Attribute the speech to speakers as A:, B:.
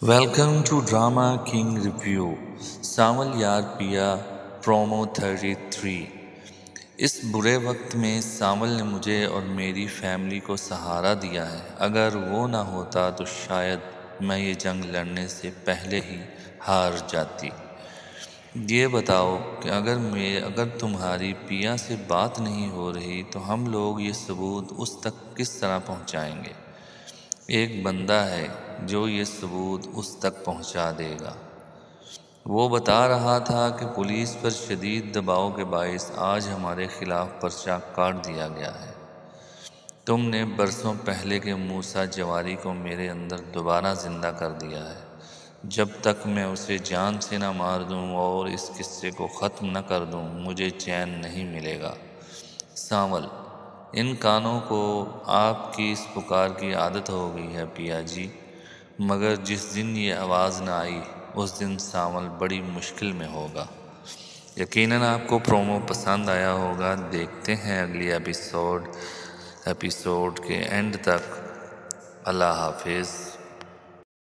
A: Welcome to drama king review Sanwal Yaar Piya promo 33۔ اس برے وقت میں سانول نے مجھے اور میری فیملی کو سہارا دیا ہے۔ اگر وہ نہ ہوتا تو شاید میں یہ جنگ لڑنے سے پہلے ہی ہار جاتی۔ یہ بتاؤ کہ اگر تمہاری پیا سے بات نہیں ہو رہی تو ہم لوگ یہ ثبوت اس تک کس طرح پہنچائیں گے؟ ایک بندہ ہے جو یہ ثبوت اس تک پہنچا دے گا۔ وہ بتا رہا تھا کہ پولیس پر شدید دباؤ کے باعث آج ہمارے خلاف پرچہ کاٹ دیا گیا ہے۔ تم نے برسوں پہلے کے موسیٰ جواری کو میرے اندر دوبارہ زندہ کر دیا ہے۔ جب تک میں اسے جان سے نہ مار دوں اور اس قصے کو ختم نہ کر دوں مجھے چین نہیں ملے گا۔ سانول: ان کانوں کو آپ کی اس پکار کی عادت ہو گئی ہے پیا جی، مگر جس دن یہ آواز نہ آئی اس دن سانول بڑی مشکل میں ہوگا۔ یقیناً آپ کو پرومو پسند آیا ہوگا۔ دیکھتے ہیں اگلی ایپیسوڈ کے اینڈ تک۔ اللہ حافظ۔